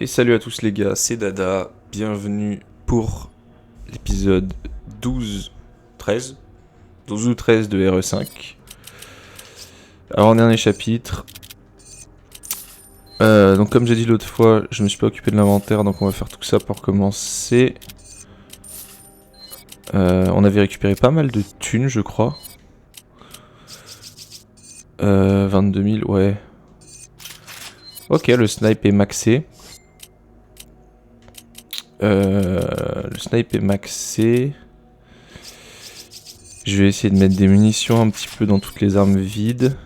Et salut à tous les gars, c'est Dada, bienvenue pour l'épisode 12, 13, 12 ou 13 de RE5. Avant-dernier chapitre. Donc comme j'ai dit l'autre fois, je me suis pas occupé de l'inventaire, donc on va faire tout ça pour commencer. On avait récupéré pas mal de thunes, je crois. 22 000, ouais. Ok, le snipe est maxé. Le snipe est maxé. Je vais essayer de mettre des munitions un petit peu dans toutes les armes vides.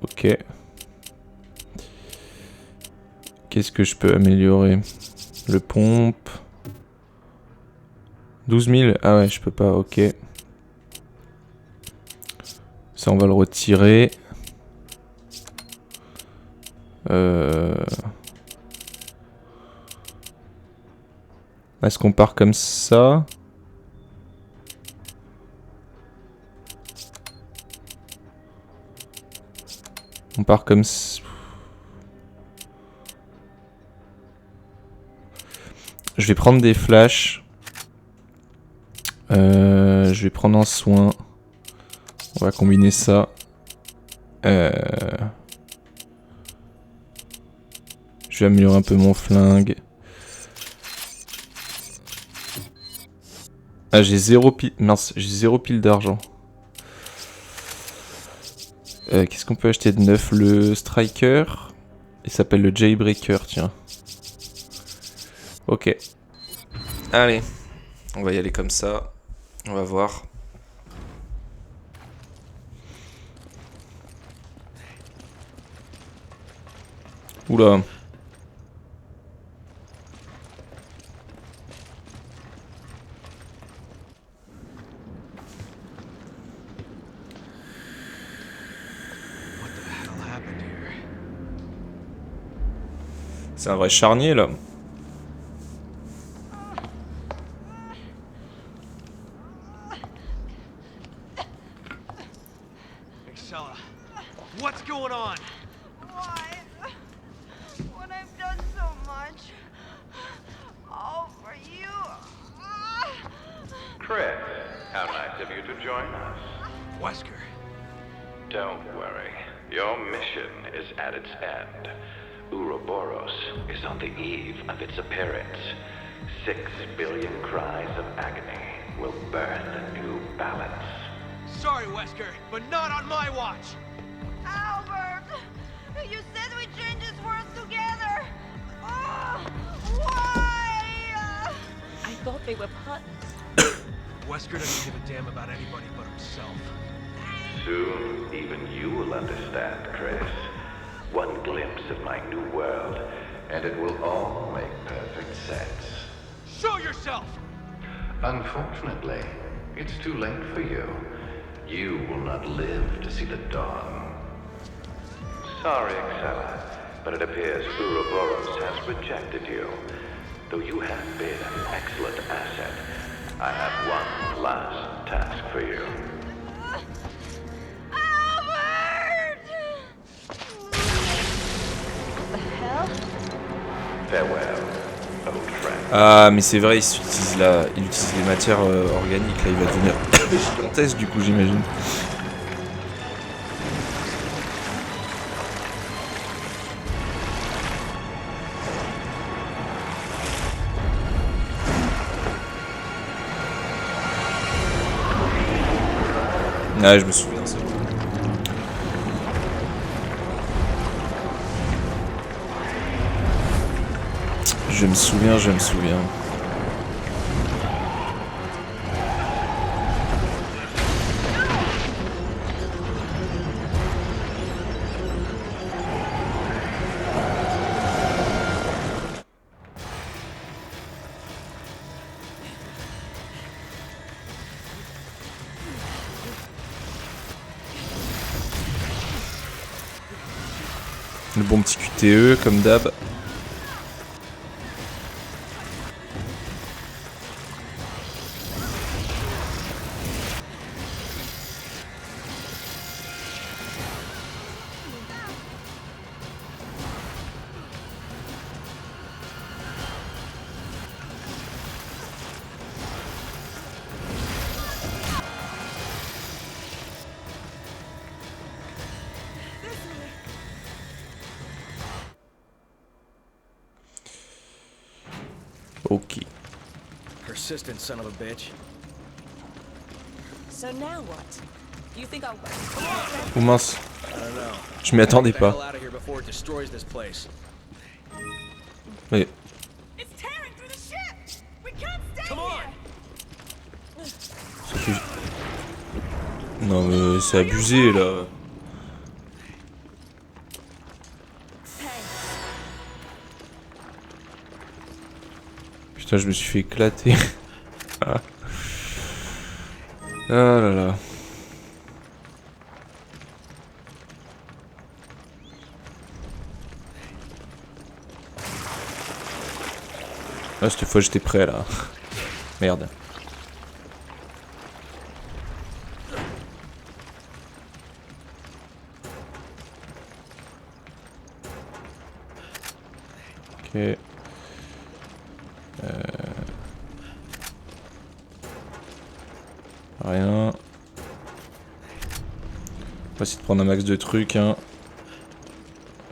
Ok. Qu'est-ce que je peux améliorer? Le pompe. 12 000? Ah ouais, je peux pas, ok. Ça, on va le retirer. Est-ce qu'on part comme ça? On part comme ça. Je vais prendre des flashs. Je vais prendre un soin. On va combiner ça. Je vais améliorer un peu mon flingue. Ah, j'ai 0 pile. Mince, j'ai 0 pile d'argent. Qu'est-ce qu'on peut acheter de neuf? Le striker. Il s'appelle le jailbreaker, tiens. Ok. Allez. On va y aller comme ça. On va voir. Oula. C'est un vrai charnier là. Excella, what's going on? Why? When I've done so much, all for you. Chris, how nice of you to join us. Wesker. Don't worry, your mission is at its end. Ouroboros is on the eve of its appearance. 6 billion cries of agony will burn a new balance. Sorry, Wesker, but not on my watch. Albert, you said we change this world together. Why? I thought they were partners. Wesker doesn't give a damn about anybody but himself. Soon, even you will understand, Chris. One glimpse of my new world, and it will all make perfect sense. Show yourself! Unfortunately, it's too late for you. You will not live to see the dawn. Sorry, Excella, but it appears Ouroboros has rejected you. Though you have been an excellent asset, I have one last task for you. Albert! What the hell? Farewell, old friend. Ah, mais c'est vrai, il utilise les matières organiques, là, il va devenir gigantesque du coup, j'imagine. Ah, je me souviens, c'est bon. Je me souviens. Le bon petit QTE, comme d'hab. Ok. Persistent son of a bitch. So now what? You think I'll... Oh mince, I don't know. je m'y attendais Get the hell pas. out of here before it destroys this place. Mais It's tearing through the ship! We can't stay Come on! here! non mais c'est abusé là. Putain, je me suis fait éclater. Ah. Ah là là. Ah, cette fois j'étais prêt là. Merde. Ok. Rien. On va essayer de prendre un max de trucs, hein.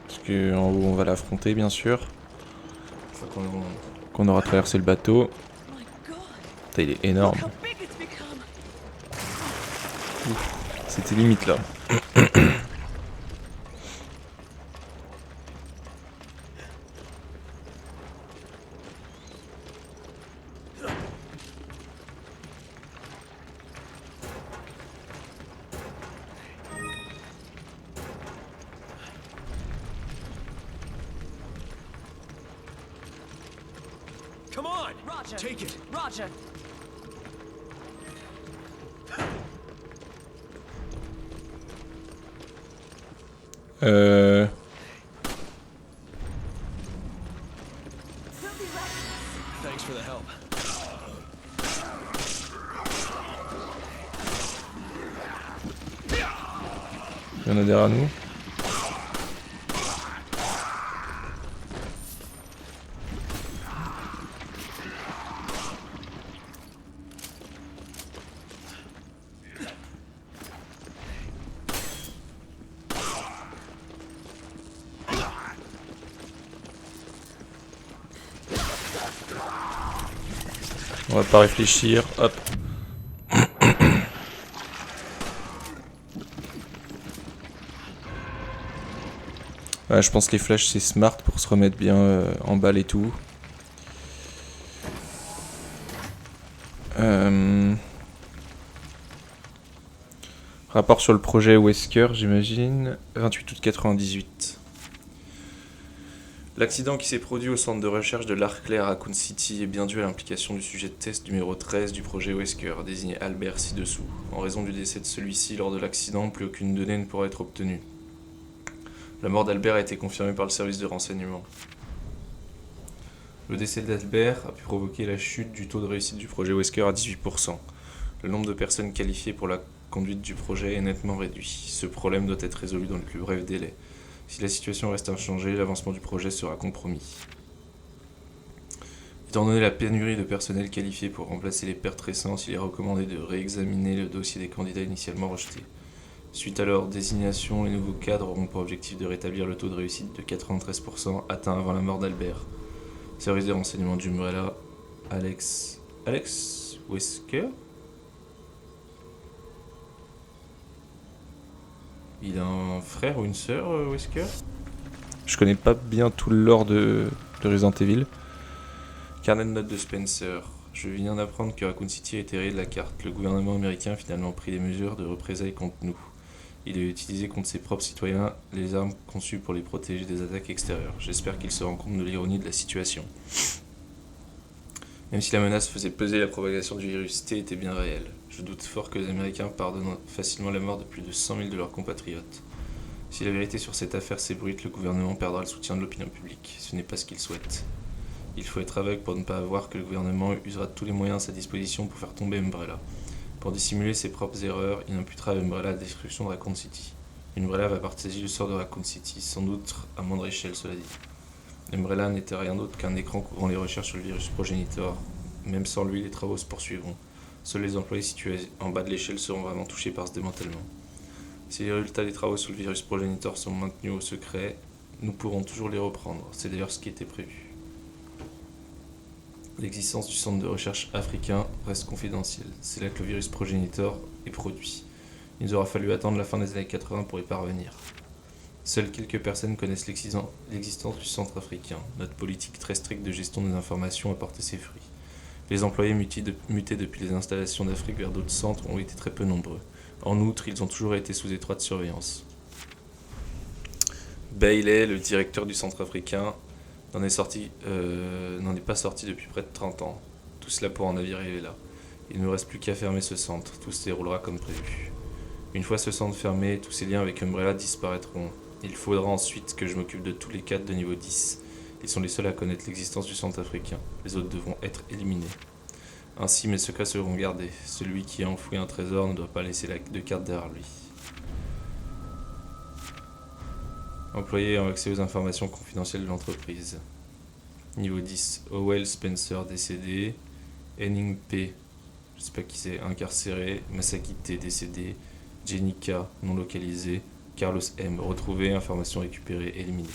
Parce que en haut on va l'affronter bien sûr. Une fois qu'on aura traversé le bateau. My God, Putain, il est énorme. how big it's become. C'était limite là. Come on! Roger. Take it! Roger. Euh... Thanks for the help. Il y en a derrière nous. On va pas réfléchir, hop. Ouais, je pense que les flèches c'est smart pour se remettre bien en balle et tout. Rapport sur le projet Wesker, j'imagine. 28 août 98. L'accident qui s'est produit au centre de recherche de l'Arclair à Raccoon City est bien dû à l'implication du sujet de test numéro 13 du projet Wesker, désigné Albert ci-dessous. En raison du décès de celui-ci lors de l'accident, plus aucune donnée ne pourra être obtenue. La mort d'Albert a été confirmée par le service de renseignement. Le décès d'Albert a pu provoquer la chute du taux de réussite du projet Wesker à 18%. Le nombre de personnes qualifiées pour la conduite du projet est nettement réduit. Ce problème doit être résolu dans le plus bref délai. Si la situation reste inchangée, l'avancement du projet sera compromis. Étant donné la pénurie de personnel qualifié pour remplacer les pertes récentes, il est recommandé de réexaminer le dossier des candidats initialement rejetés. Suite à leur désignation, les nouveaux cadres auront pour objectif de rétablir le taux de réussite de 93% atteint avant la mort d'Albert. Service de renseignement d'Umbrella, Alex Wesker. Il a un frère ou une sœur, Wesker? Je connais pas bien tout le lore de Resident Evil. Carnet de notes de Spencer. Je viens d'apprendre que Raccoon City a été rayé de la carte. Le gouvernement américain a finalement pris des mesures de représailles contre nous. Il a utilisé contre ses propres citoyens les armes conçues pour les protéger des attaques extérieures. J'espère qu'il se rend compte de l'ironie de la situation. Même si la menace faisait peser la propagation du virus T était bien réelle. Je doute fort que les Américains pardonnent facilement la mort de plus de 100 000 de leurs compatriotes. Si la vérité sur cette affaire s'ébruite, le gouvernement perdra le soutien de l'opinion publique. Ce n'est pas ce qu'il souhaite. Il faut être aveugle pour ne pas voir que le gouvernement usera de tous les moyens à sa disposition pour faire tomber Umbrella. Pour dissimuler ses propres erreurs, il imputera à Umbrella la destruction de Raccoon City. Umbrella va partager le sort de Raccoon City, sans doute à moindre échelle, cela dit. Umbrella n'était rien d'autre qu'un écran couvrant les recherches sur le virus progenitor. Même sans lui, les travaux se poursuivront. Seuls les employés situés en bas de l'échelle seront vraiment touchés par ce démantèlement. Si les résultats des travaux sur le virus progenitor sont maintenus au secret, nous pourrons toujours les reprendre. C'est d'ailleurs ce qui était prévu. L'existence du centre de recherche africain reste confidentielle. C'est là que le virus progénitor est produit. Il nous aura fallu attendre la fin des années 80 pour y parvenir. Seules quelques personnes connaissent l'existence du centre africain. Notre politique très stricte de gestion des informations a porté ses fruits. Les employés mutés depuis les installations d'Afrique vers d'autres centres ont été très peu nombreux. En outre, ils ont toujours été sous étroite surveillance. Bailey, le directeur du centre africain, n'en est pas sorti depuis près de 30 ans. Tout cela pour en arriver là. Il ne nous reste plus qu'à fermer ce centre. Tout se déroulera comme prévu. Une fois ce centre fermé, tous ces liens avec Umbrella disparaîtront. Il faudra ensuite que je m'occupe de tous les cadres de niveau 10. Ils sont les seuls à connaître l'existence du centre africain. Les autres devront être éliminés. Ainsi, mes secrets seront gardés. Celui qui a enfoui un trésor ne doit pas laisser de carte derrière lui. Employés ont accès aux informations confidentielles de l'entreprise. Niveau 10, Howell Spencer décédé. Henning P, je sais pas qui c'est, incarcéré. Masaki T décédé. Jenny K non localisé. Carlos M retrouvé, information récupérée, éliminé.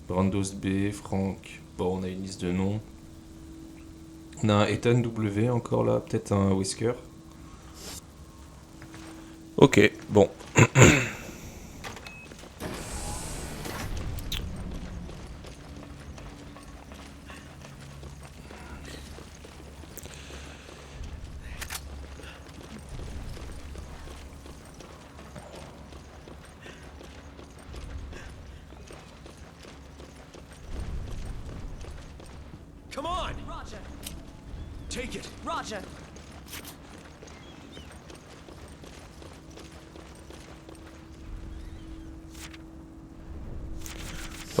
Brandos B, Frank, bon on a une liste de noms. On a un Ethan W encore là, peut-être un Whisker. Ok, bon. Come on! Roger. Take it! Roger.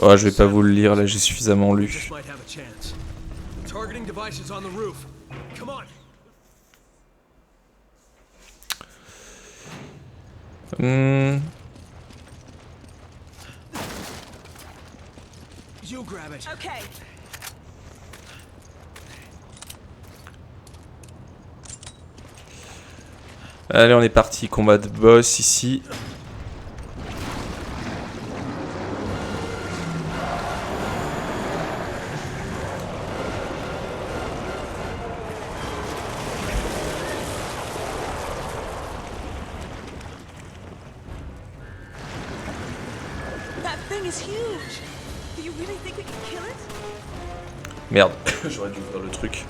Oh, je vais pas vous le lire, là j'ai suffisamment lu. Just might have a chance. Targeting device is on the roof. Come on! You grab it. Okay. Allez, on est parti, combat de boss ici. That thing is huge. Do you really think we can kill it? Merde, j'aurais dû ouvrir le truc.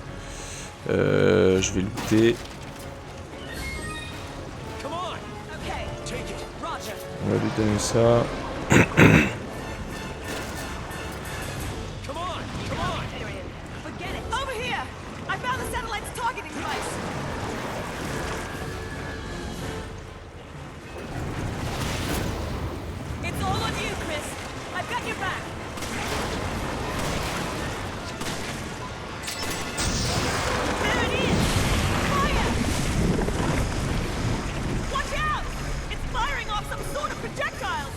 Je vais looter. Come on! Okay. Take it! Roger. On va lui donner ça. Come on! Come on! Forget it. Over here. I found the satellite's targeting device. It's all on you, Chris. I've got your back. There it is. Fire! Watch out! It's firing off some sort of projectiles.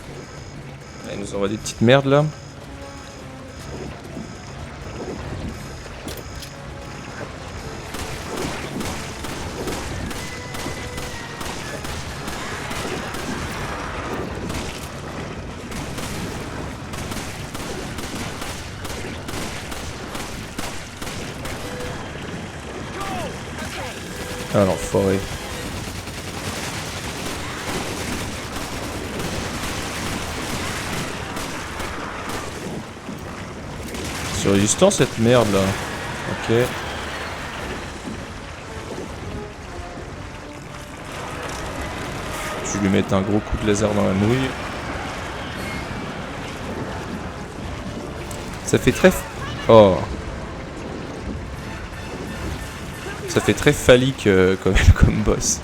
Il nous envoie des petites merdes là. Ah l'enfoiré. C'est résistant cette merde là. Ok. Je vais lui mettre un gros coup de laser dans la nouille. Ça fait très... Oh. Ça fait très phallique comme boss.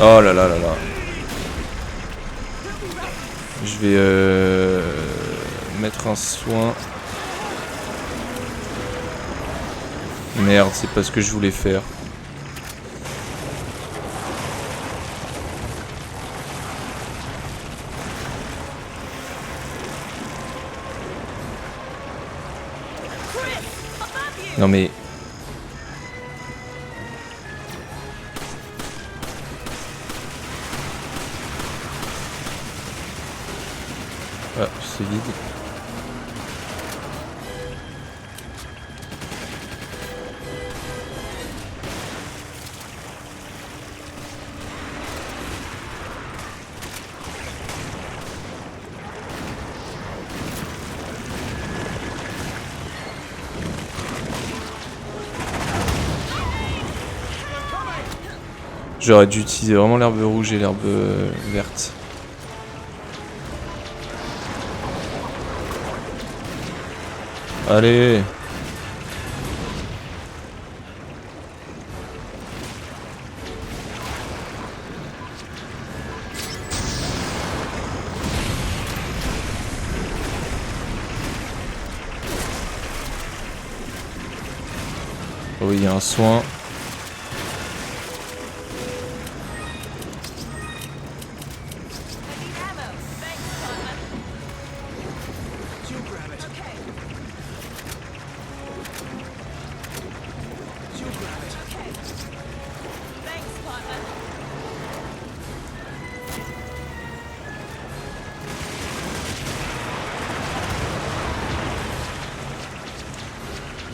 Oh là là là là. Je vais mettre un soin. Merde, c'est pas ce que je voulais faire. Non mais... c'est vide. J'aurais dû utiliser vraiment l'herbe rouge et l'herbe verte. Allez! Oh, il y a un soin.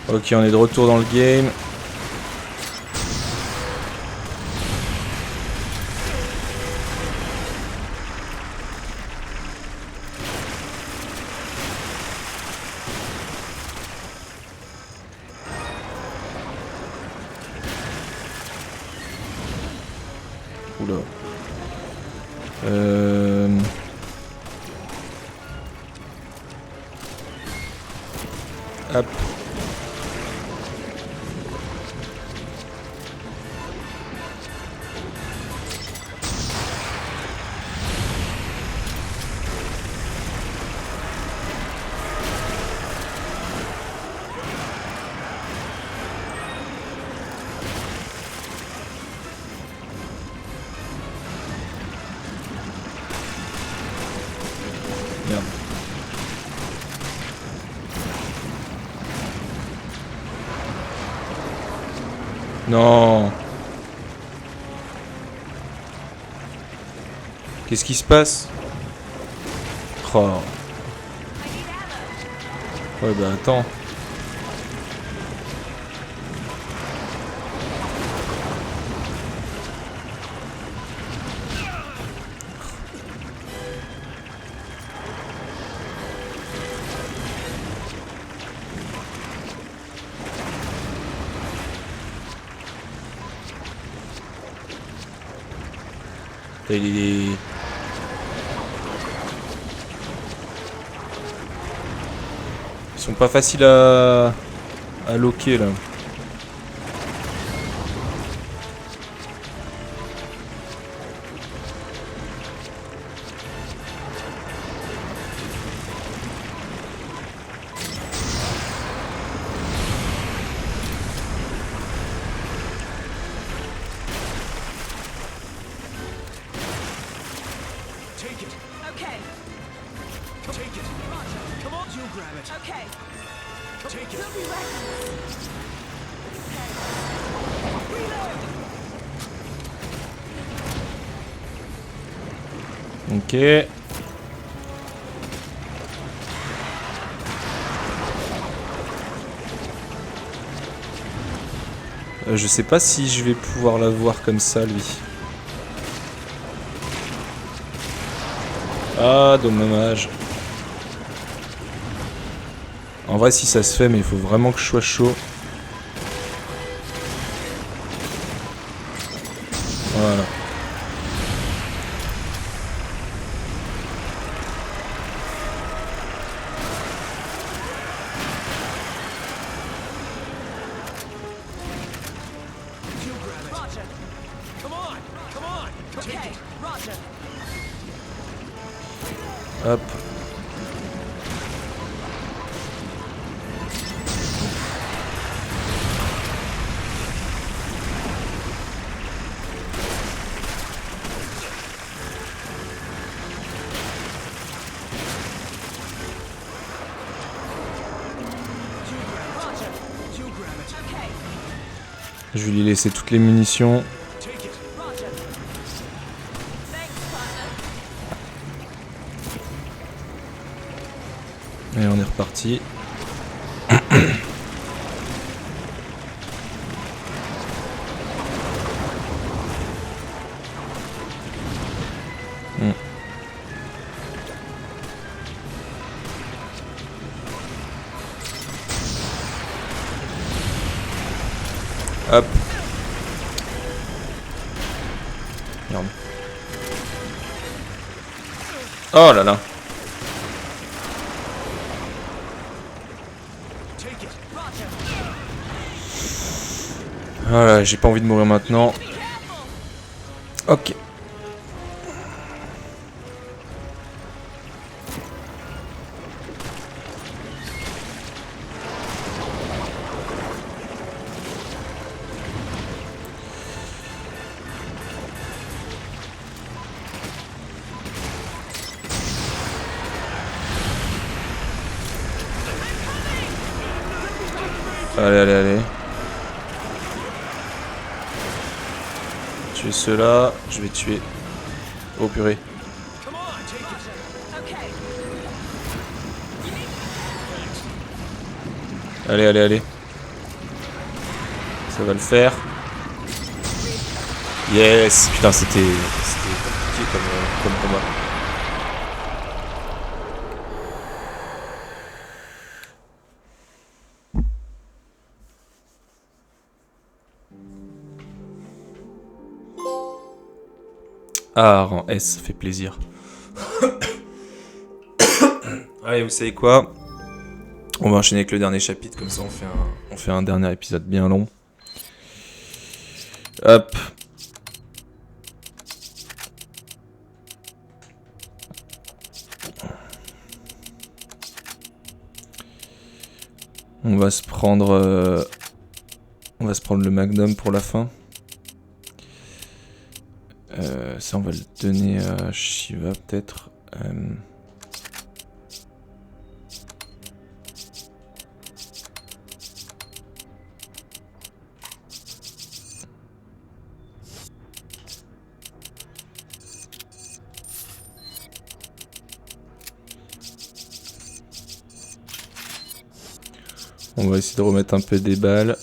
Ok, on est de retour dans le game. Oula. Hop. Merde. Non. Qu'est-ce qui se passe? Oh. Ouais bah attends. Ils sont pas faciles à loquer là. Take it. Okay, Take it. Come on, you grab it. okay. Take it. Don't be reckless. Okay. Reload. Ok. Je sais pas si je vais pouvoir l'avoir comme ça lui. Ah, dommage. En vrai, si ça se fait, mais il faut vraiment que je sois chaud. Voilà. You grab it. Roger. Come on. Come on. Take Okay, it. Roger. Hop. Roger. You grab it. Okay. Je vais lui laisser toutes les munitions. Take it. Roger. Thanks, partner. reparti. Hop. Merde. Oh là là. Voilà, j'ai pas envie de mourir maintenant. Ok. Allez, allez, allez. Tuer ceux-là, je vais tuer. Oh purée. Allez, allez, allez. Ça va le faire. Yes. Putain, c'était compliqué comme combat. Ah, rang S, ça fait plaisir. Allez, vous savez quoi? On va enchaîner avec le dernier chapitre, comme ça on fait un dernier épisode bien long. Hop. On va se prendre le Magnum pour la fin. Ça on va le donner à Shiva peut-être. On va essayer de remettre un peu des balles.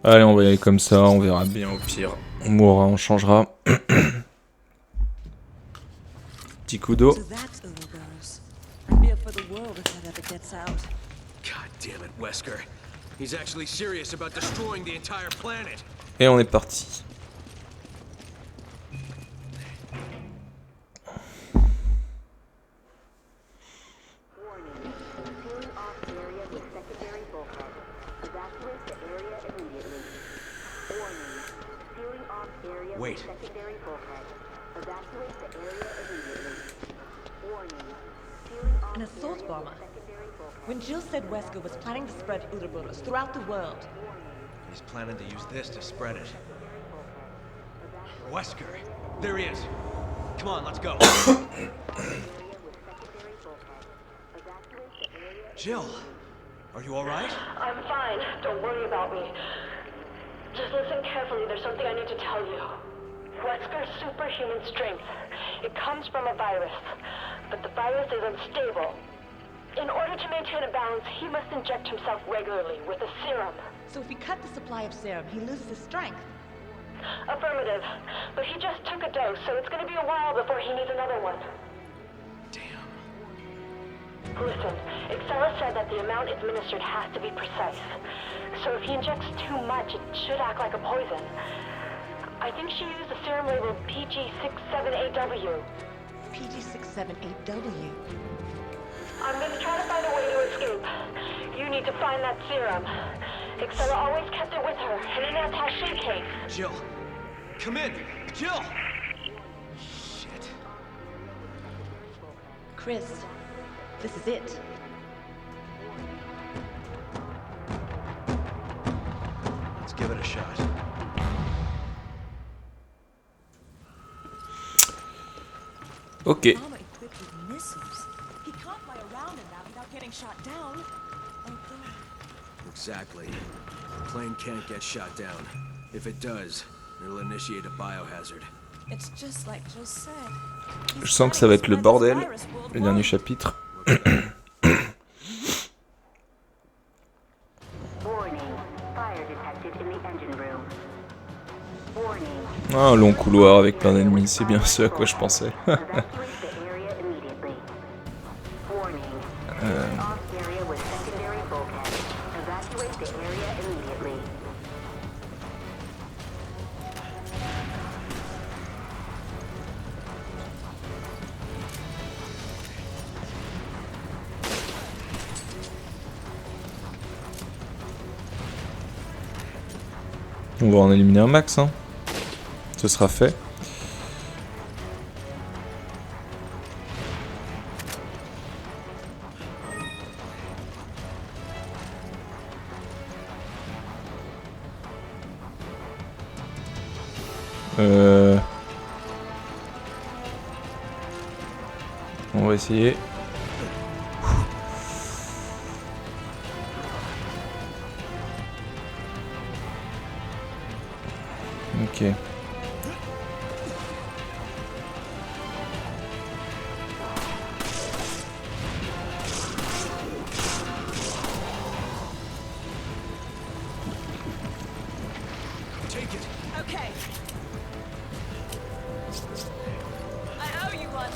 Allez, on va y aller comme ça, on verra bien au pire. On mourra, on changera. Petit coup d'eau. So that's Ouroboros. I fear for the world if that ever gets out. God damn it, Wesker. He's actually serious about destroying the entire planet. Et on est parti. Wait. An assault bomber. When Jill said Wesker was planning to spread Ouroboros throughout the world. He's planning to use this to spread it. Wesker! There he is! Come on, let's go! Jill! Are you alright? I'm fine. Don't worry about me. Just listen carefully. There's something I need to tell you. Wesker's superhuman strength. It comes from a virus, but the virus is unstable. In order to maintain a balance, he must inject himself regularly with a serum. So if we cut the supply of serum, he loses his strength. Affirmative. But he just took a dose, so it's going to be a while before he needs another one. Damn. Listen, Excella said that the amount administered has to be precise. So if he injects too much, it should act like a poison. I think she used a serum labeled PG67AW. PG67AW. I'm going to try to find a way to escape. You need to find that serum. Excella always kept it with her, and in that attaché case. Jill! Come in! Jill! Shit. Chris, this is it. Let's give it a shot. Ok. Armor equipped with missiles. He can't fly around in that without getting shot down. Although, Exactly. plane can't get shot down. If it does, it'll initiate a biohazard. It's just like Jill said. Je sens que ça va être le bordel, le dernier chapitre. Ah, un long couloir avec plein d'ennemis, c'est bien ce à quoi je pensais. On va en éliminer un max, hein. Ce sera fait. On va essayer. Ok. Take it. Okay. I owe you one.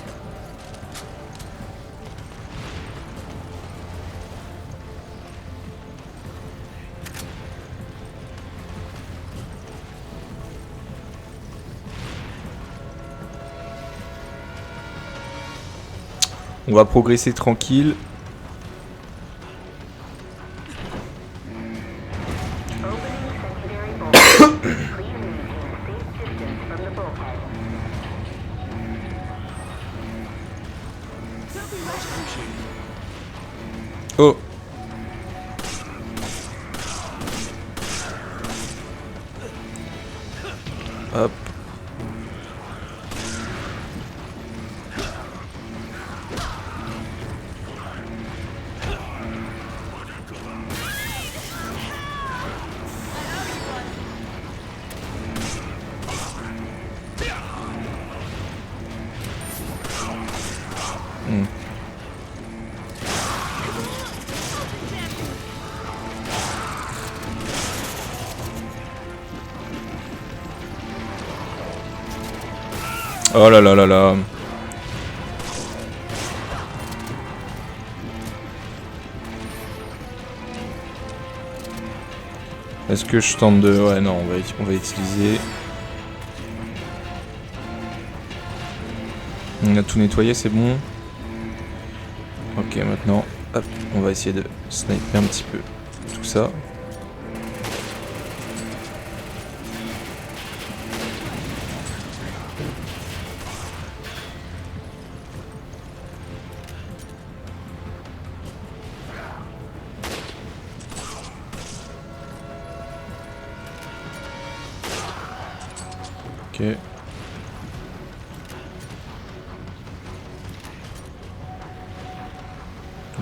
On va progresser tranquille. Oh. Hop. Oh là là là là. Est-ce que je tente de... Ouais non, on va utiliser... On a tout nettoyé, c'est bon. Ok, maintenant, hop, on va essayer de sniper un petit peu tout ça. Ok.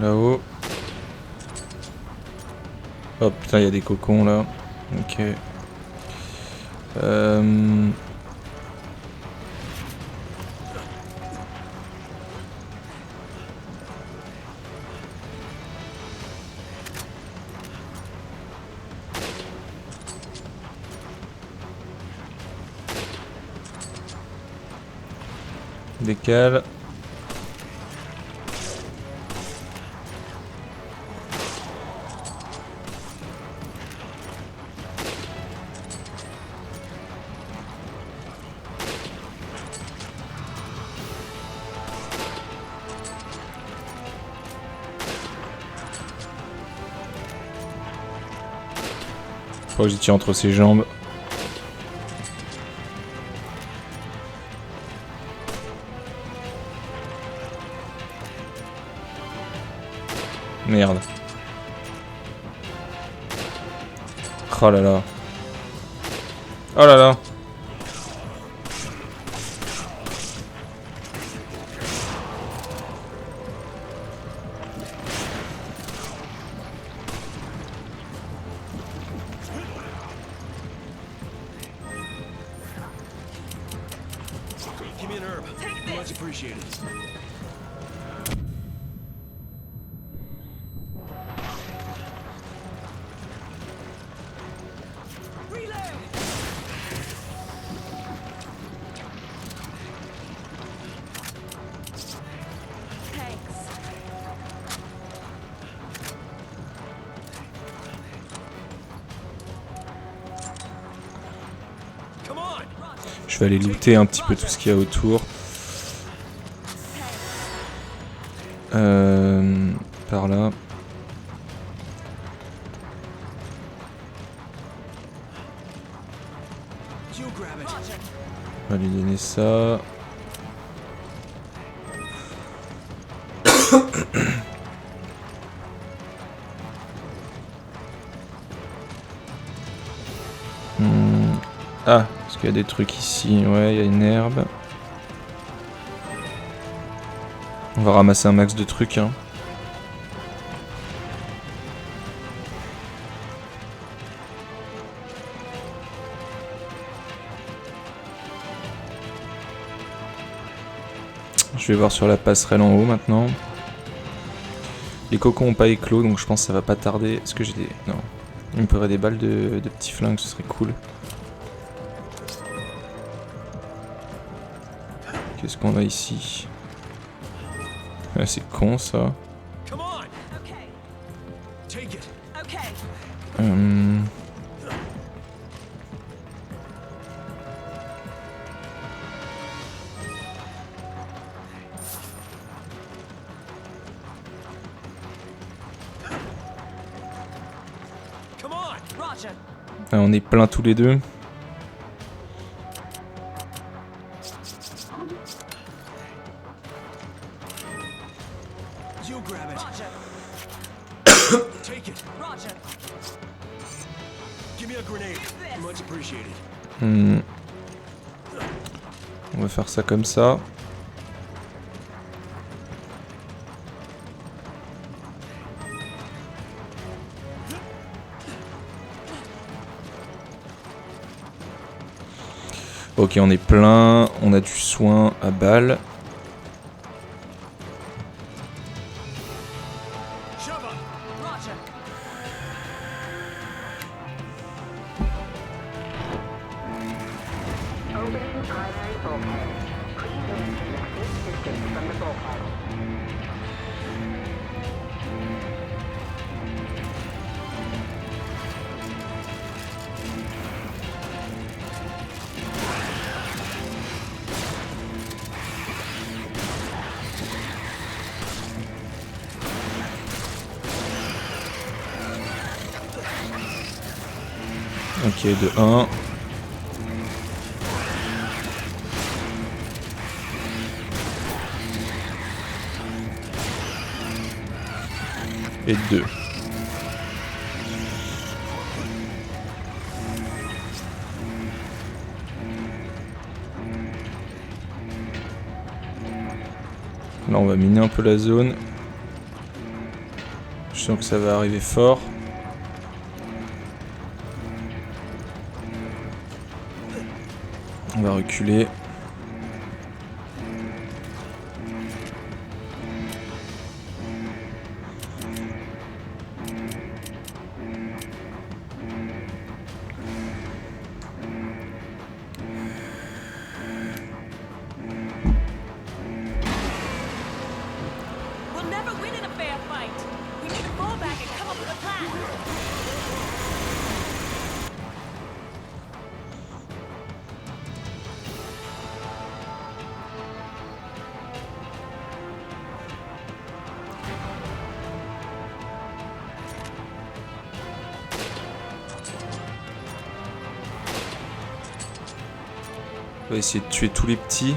Là-haut. Oh putain, il y a des cocons là. Ok. Décale. Je crois que j'y tiens entre ses jambes. Merde. Oh là là. Oh là là. Give me an herb. Much appreciated. Je vais aller looter un petit peu tout ce qu'il y a autour. Par là. On va lui donner ça. Ah, est-ce qu'il y a des trucs ici? Ouais, il y a une herbe. On va ramasser un max de trucs, hein. Je vais voir sur la passerelle en haut maintenant. Les cocons n'ont pas éclos, donc je pense que ça va pas tarder. Est-ce que j'ai des... Non. Il me faudrait des balles de petits flingues, ce serait cool. Qu'est-ce qu'on a ici? Ah, c'est con ça. Ah, on est plein tous les deux. On va faire ça comme ça. Ok, on est plein, on a du soin à balles. Ok, de 1. Et 2. Là, on va miner un peu la zone. Je sens que ça va arriver fort. On va reculer. We'll never win in a fair fight. We need to fall back and come up with a plan. On va essayer de tuer tous les petits.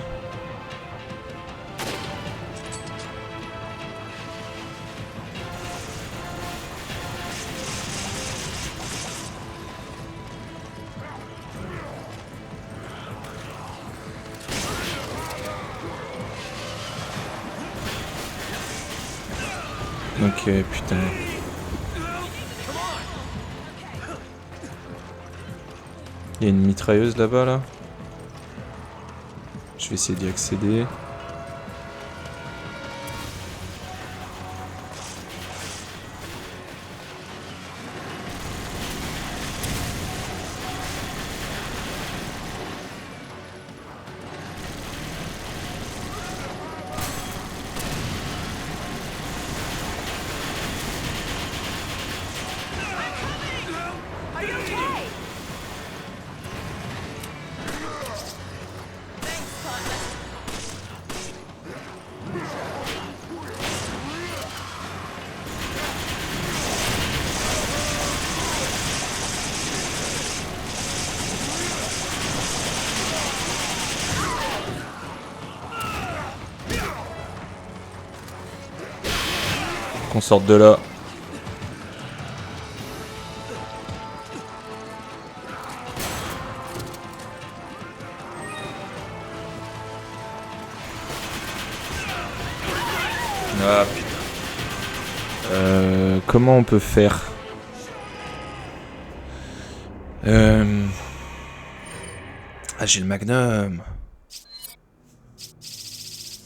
Ok, putain. Il y a une mitrailleuse là-bas, là. Je vais essayer d'y accéder. Are you okay? Qu'on sorte de là. Ah putain. Comment on peut faire Ah, j'ai le magnum.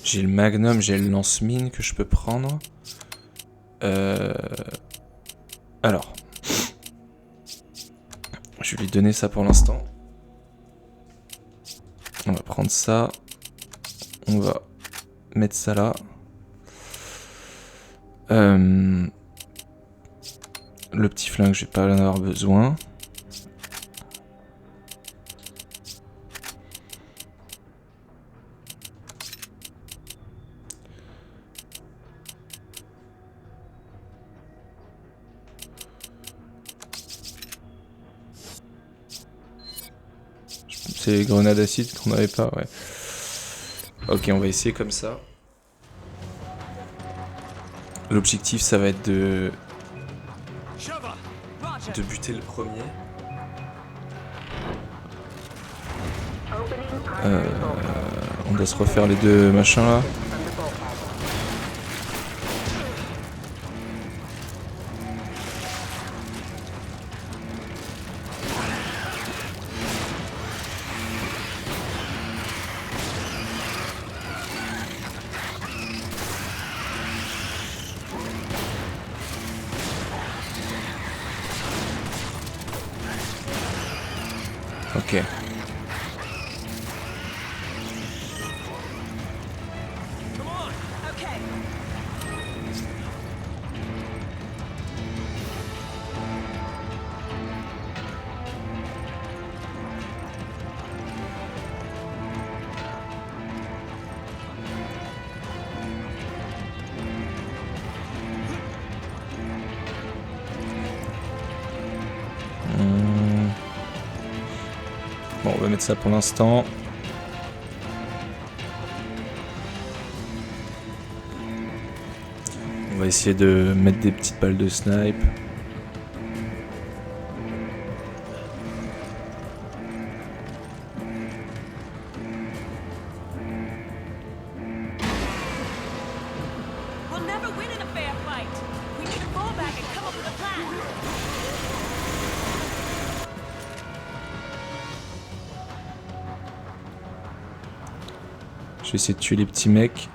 J'ai le magnum, j'ai le lance-mine que je peux prendre. Alors. Je vais lui donner ça pour l'instant. On va prendre ça. On va mettre ça là. Le petit flingue, je vais pas en avoir besoin. C'est les grenades acides qu'on n'avait pas, ouais. Ok, on va essayer comme ça. L'objectif, ça va être de buter le premier. On doit se refaire les deux machins là. Ok. Okay. Bon, on va mettre ça pour l'instant. On va essayer de mettre des petites balles de snipe. We'll never win in a fair fight. We need to fall back and come up with a plan. Je vais essayer de tuer les petits mecs.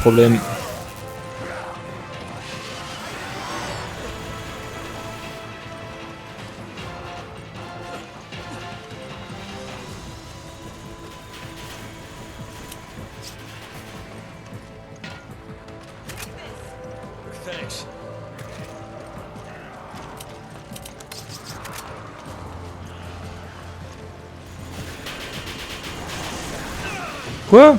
Problème. thanks. Quoi?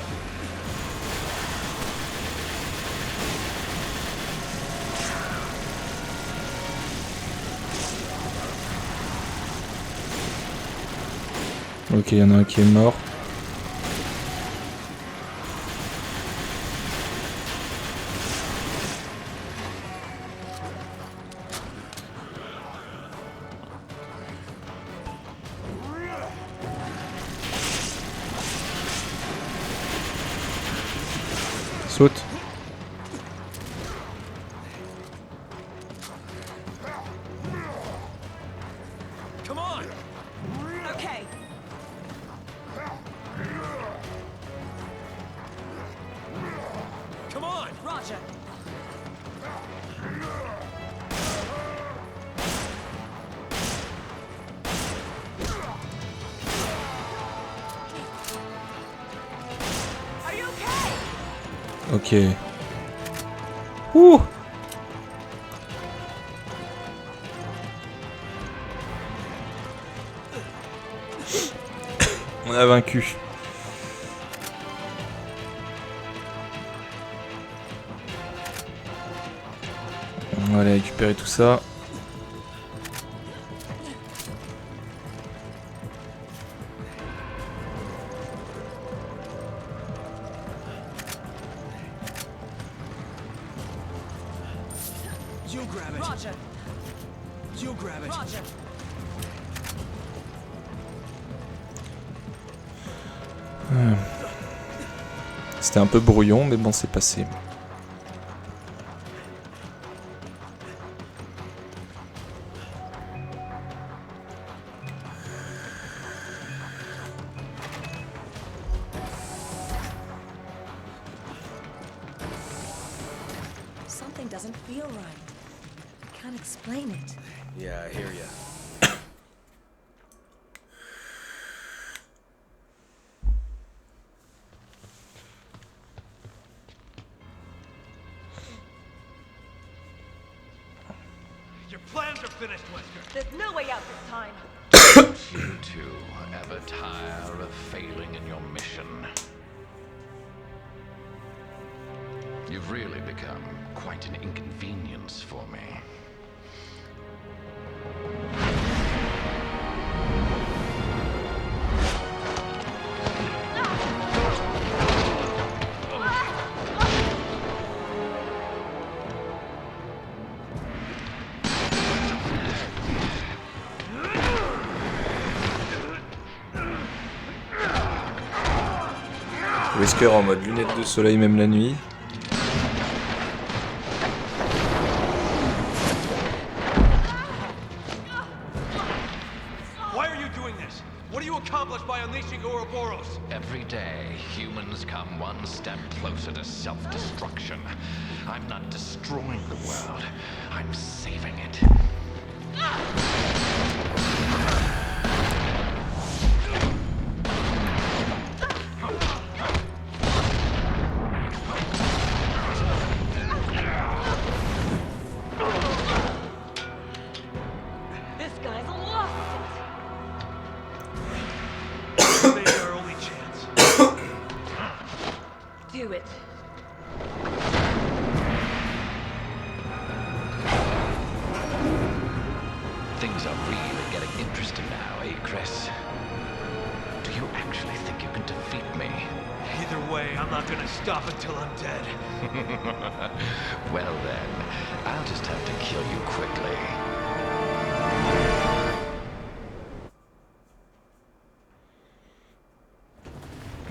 Ok, il y en a un qui est mort. Saute. Come on! Okay. Come on! Roger. Are you okay? Ok. Ouh. On a vaincu. On va aller récupérer tout ça. You grab it. Roger. You grab it. Roger. C'était un peu brouillon, mais bon, c'est passé. Something doesn't feel right. I can't explain it. Yeah, I hear ya. Your plans are finished, Wesker. There's no way out this time. You two ever tire of failing in your mission? You've really become quite an inconvenience for me. Wesker en mode lunettes de soleil même la nuit. Why are you doing this? What do you accomplish by unleashing Ouroboros? Every day, humans come one step closer to self-destruction. I'm not destroying the world, I'm saving it. This guy's lost Maybe our only chance. it. Do it. Things are really getting interesting now, eh, Chris? Do you actually think you can defeat me? Either way, I'm not gonna stop until I'm dead. Well then, I'll just have to kill you quickly.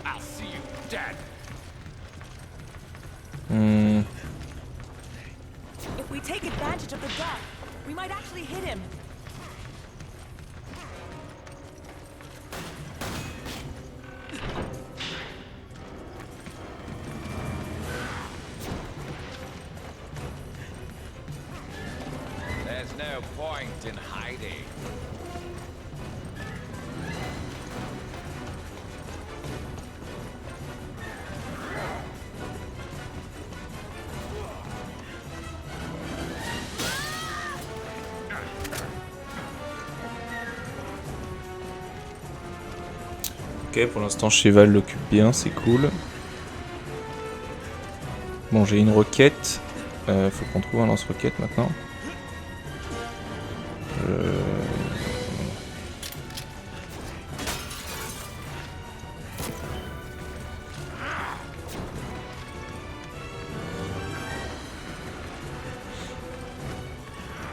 I'll see you dead. If we take advantage of the gap, we might actually hit him. There's no point in hiding. Ok, pour l'instant Cheval l'occupe bien, c'est cool. Bon, j'ai une roquette. Faut qu'on trouve un lance-roquette maintenant.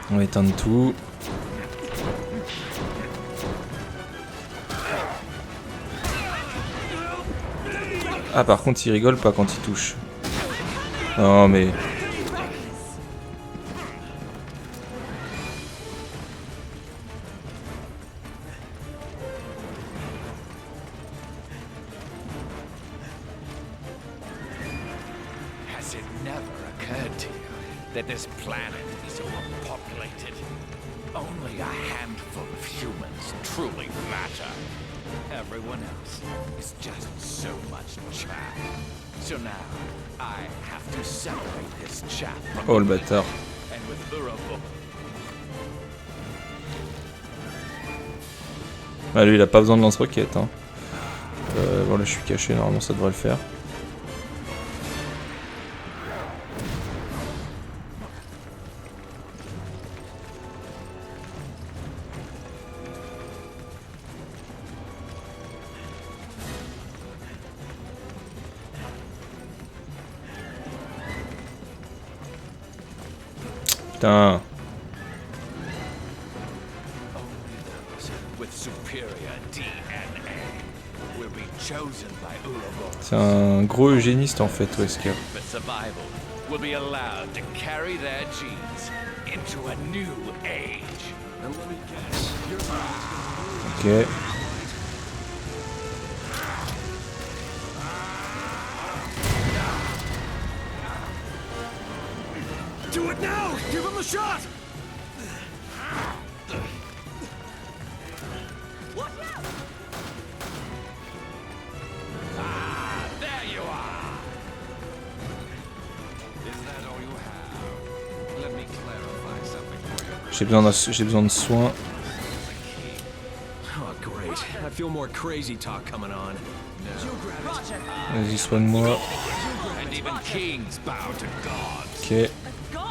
On va éteindre tout. Ah, par contre, il rigole pas quand il touche. Non, mais... Has it never occurred to you that this planet is overpopulated? Only a handful of humans truly matter. Everyone else is just so much chaff. So now, I have to separate this chaff from Oh, le bâtard. and with Urabor. Ah, lui, il a pas besoin de lance-roquette. Hein. Bon, là, je suis caché, normalement, ça devrait le faire. Putain. Only those with superior DNA will be chosen by Urabor. C'est un gros eugéniste en fait, Wesker. For survival, will be allowed to carry their genes into a new age. And let me guess, you're Ok. do it now! Give him a shot! There you are! Is that all you have? Let me clarify something for you. J'ai besoin de soins. Oh, great. I feel more crazy talk coming on. Vas-y, soigne-moi. And even kings bow to gods. Ok.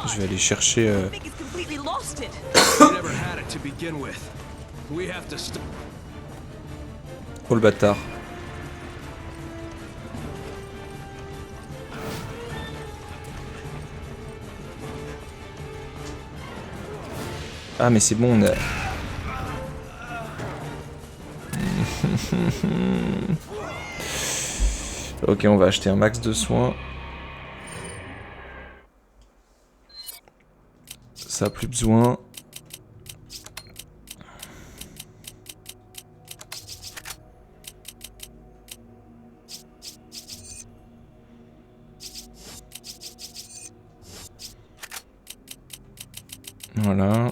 Je vais aller chercher... I think he's completely lost it. We never had it to begin with. We have to stop. Oh, le bâtard. Ah, mais c'est bon, on a... Ok, on va acheter un max de soins. Ça a plus besoin. Voilà.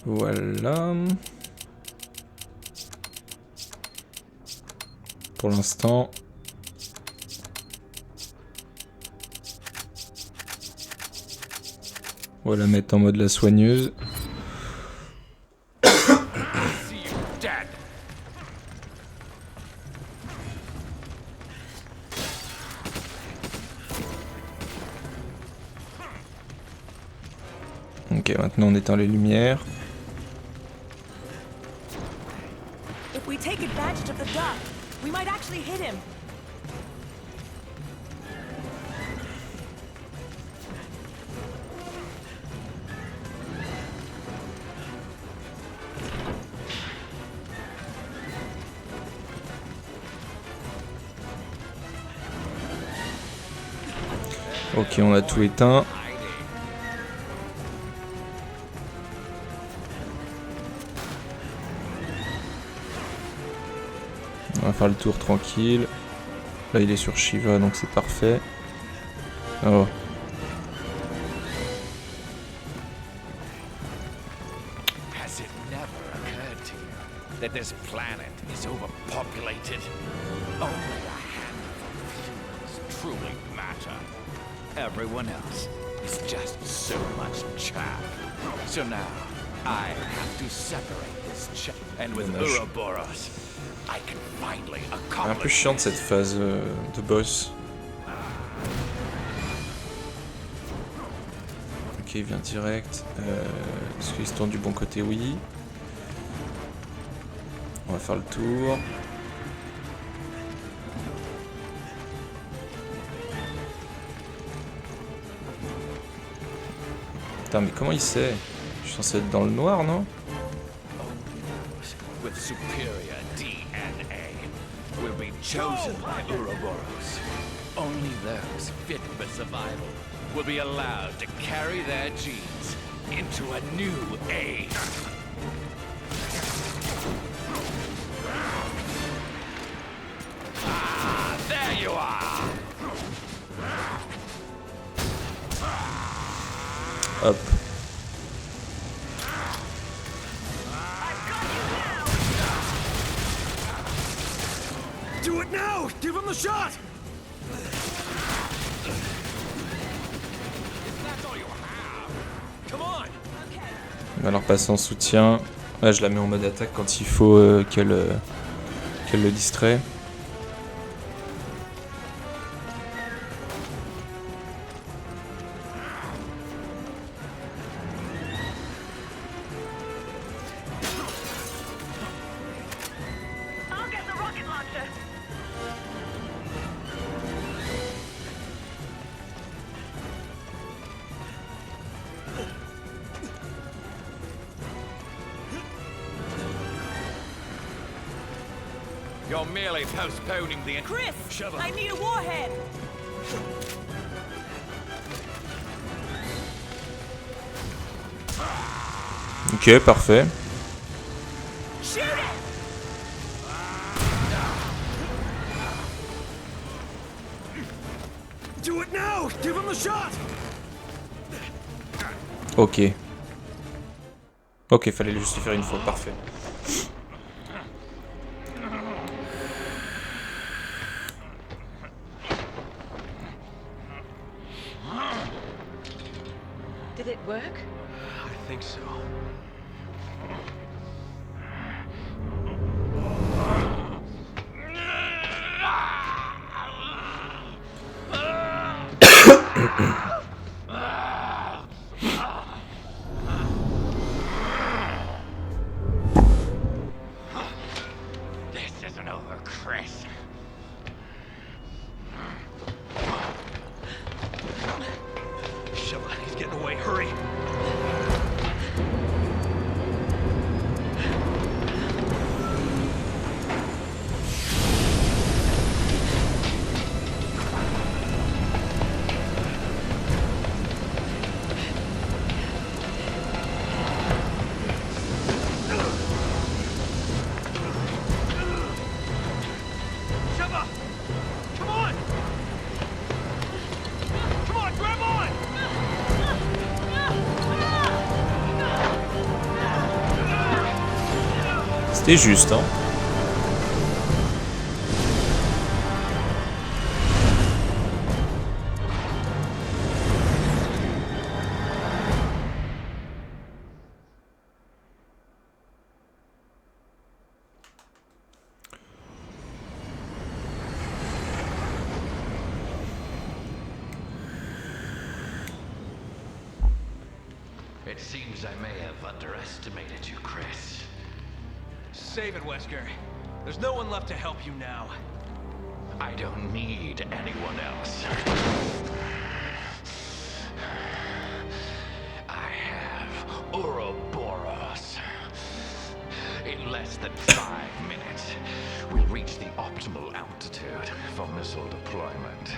Voilà. Pour l'instant. On va la mettre en mode la soigneuse. See you dead. Ok, maintenant on éteint les lumières. If we take advantage of the dark, we might actually hit him. Ok, on a tout éteint. On va faire le tour tranquille. Là, il est sur Shiva, donc c'est parfait. Oh. that this planet is overpopulated? Only a handful of humans truly matter. Everyone else is just so much chaff. So now, I have to separate this chaff. And with Ouroboros, I can finally Un peu accomplish chiante cette phase de boss. Ok, il vient direct. Est-ce qu'il se tourne du bon côté? Oui. On va faire le tour. Putain, mais comment il sait? Je suis censé être dans le noir, non? with superior DNA will be chosen by Ouroboros. Only those fit for survival will be allowed to carry their genes into a new age. Ah, there you are! Hop. Do it now! Give him the shot! Come on! On va leur passer en soutien. Là, je la mets en mode attaque quand il faut qu'elle le distrait. I'll get the rocket launcher. You're merely postponing the... Chris, Shove it. I need a warhead. Ok, parfait. Shoot it! Do it now! Give him the shot! Ok. Ok, fallait juste le faire une fois, parfait. Did it work? I think so. This isn't over, Chris. Shove it. He's getting away. Hurry! Sheva! Come on! Come on, grab on! C'était juste, hein. It seems I may have underestimated you, Chris. Save it, Wesker. There's no one left to help you now. I don't need anyone else. I have Ouroboros. In less than 5 minutes, we'll reach the optimal altitude for missile deployment.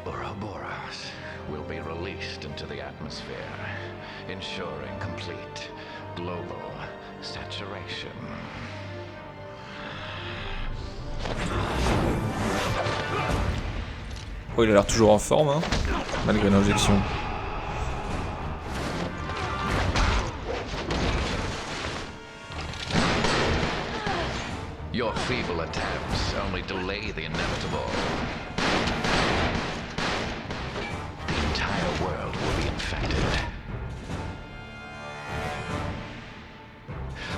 Ouroboros will be released into the atmosphere, ensuring complete global saturation. Oh, il a l'air toujours en forme, hein, malgré l'injection. Your feeble attempts only delay the inevitable. The entire world will be infected.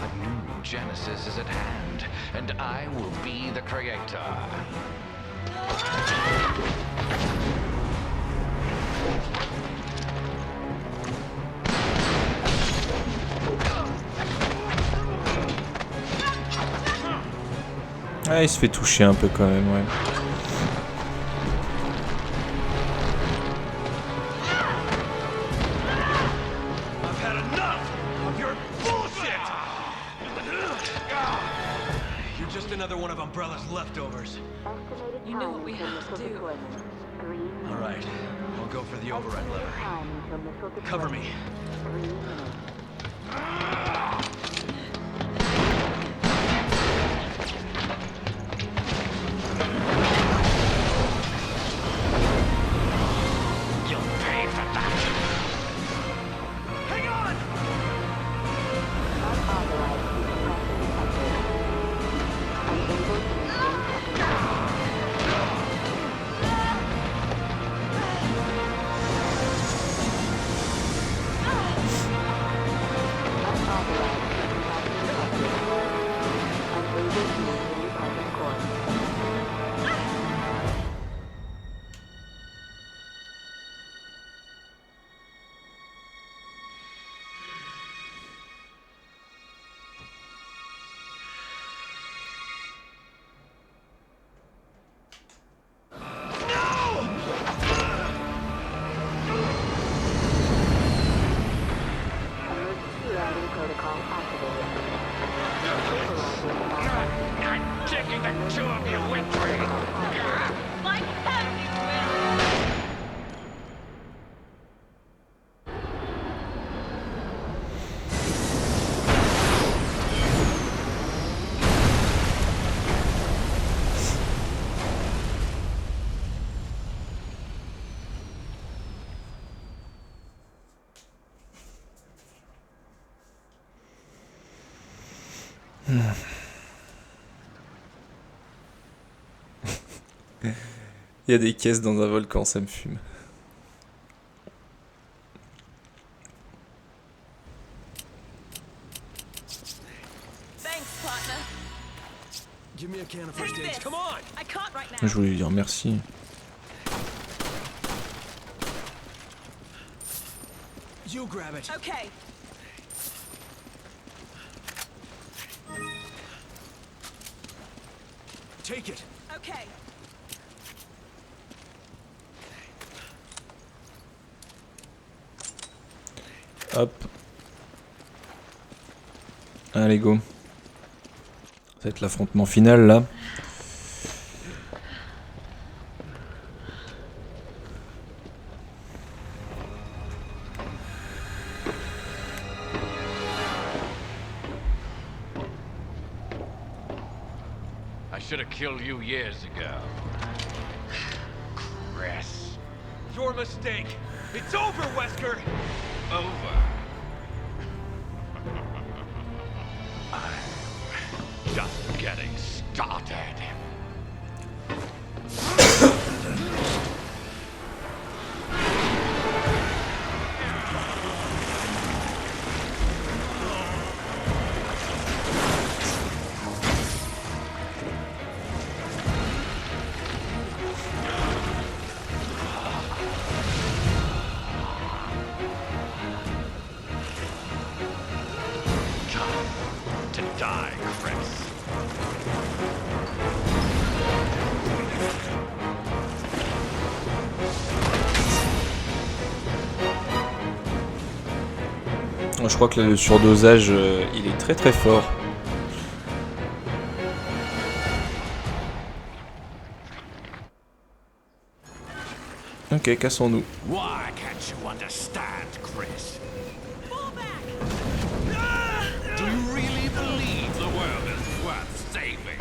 A new Genesis is at hand, and I will be the creator. Ah, il se fait toucher un peu quand même, ouais. I've had enough of your bullshit! You're just another one of Umbrella's leftovers. You know what we have to do. All right, I'll go for the override lever. Cover me. Il y a des caisses dans un volcan, ça me fume. Thanks, partner. Give me a can of Take first aid. this. Come on! I can't right now. Je voulais lui dire merci. You grab it. Okay. Take it. Okay. Hop. Allez, go. Ça va être l'affrontement final, là. I should have killed you years ago. Chris. Your mistake. It's over, Wesker! Over. I'm just getting started. To die, Chris. Je crois que le surdosage, il est très très fort. Ok, cassons-nous. Why can't you understand, Chris? Fall back. Do you really believe the world is worth saving?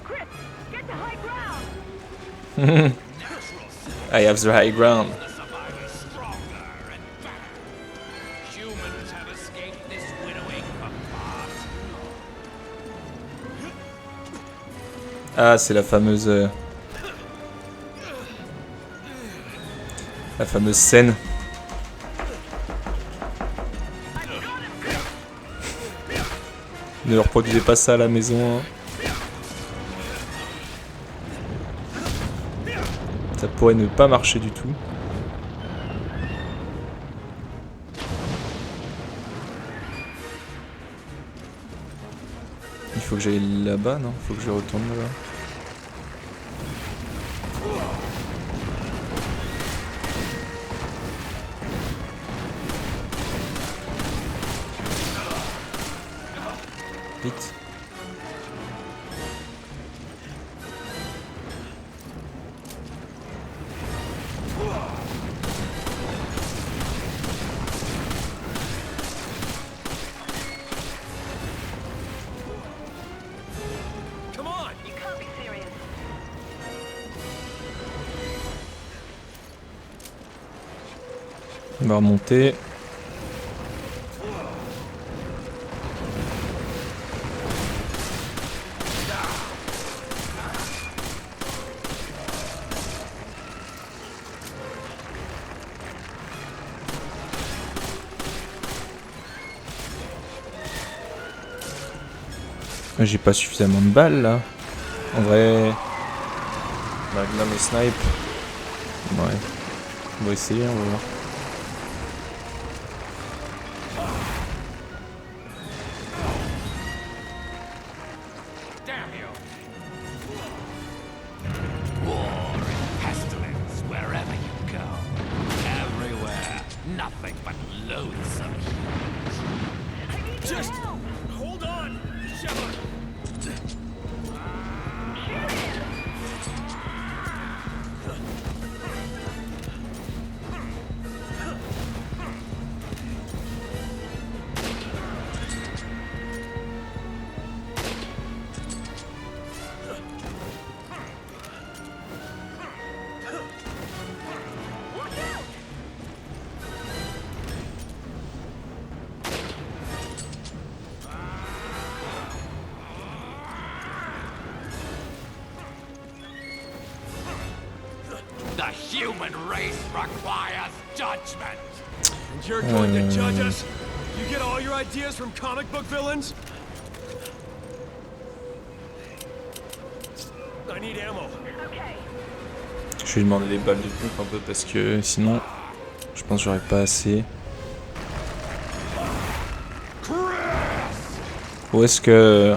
Chris, get to high ground! I have the high ground. The survivors stronger and better. Ah, c'est la fameuse scène. Ne reproduisez pas ça à la maison. Hein. Ça pourrait ne pas marcher du tout. Il faut que j'aille là-bas, non? Il faut que je retourne là-bas. Vite. Come on! You can't be serious. On va remonter. J'ai pas suffisamment de balles là. En vrai. Magnum et snipe. Ouais. On va essayer, on va voir. Damn you! War and pestilence wherever you go. Everywhere. Nothing but loathsome humans. Just hold on, Sheva. The human race requires judgment. And you're going to judge us? You get all your ideas from comic book villains? I need ammo. Je vais lui demander des balles de pompe un peu parce que sinon je pense que j'aurais pas assez. Où est-ce que...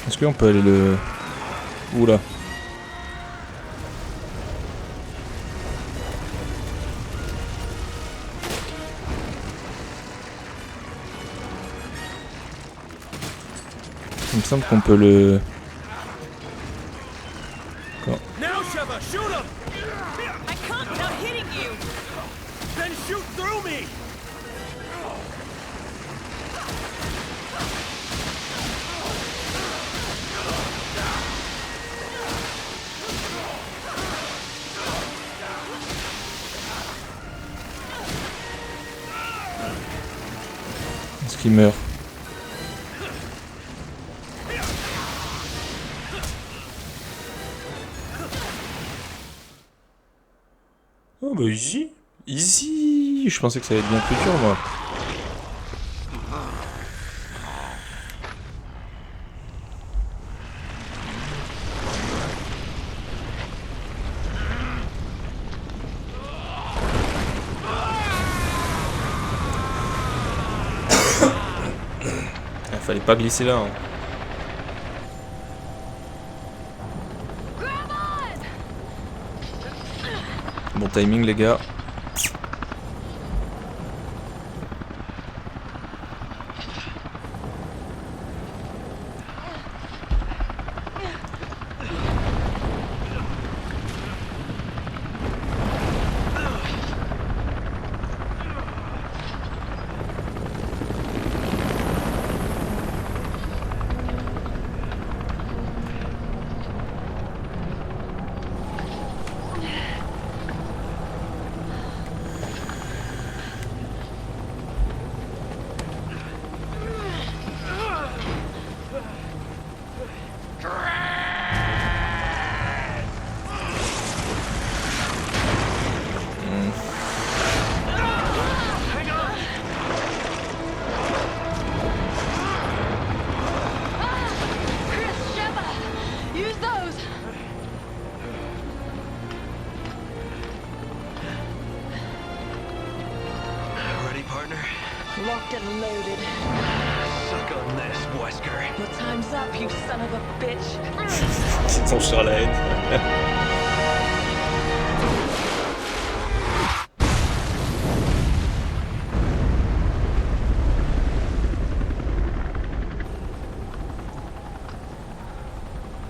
Est-ce qu'on peut aller le... Oula. Il me semble qu'on peut le... Now, Sheva, shoot him! I can't without hitting you! Then shoot through me! Est-ce qu'il meurt? Oh bah easy. Easy. Je pensais que ça allait être bien plus dur moi. Fallait pas glisser là. Hein. Bon timing les gars. Locked and loaded. Suck on this, Wesker. Your time's up, you son of a bitch. C'est ton sur la haine.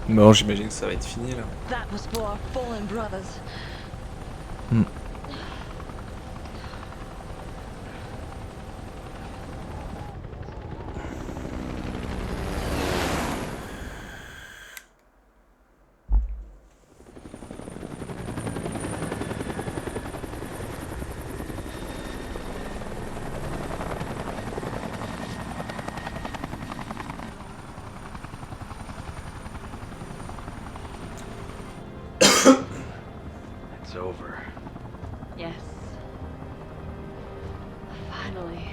Bon, j'imagine que ça va être fini là. That was for our fallen brothers. It's over. Yes. Finally.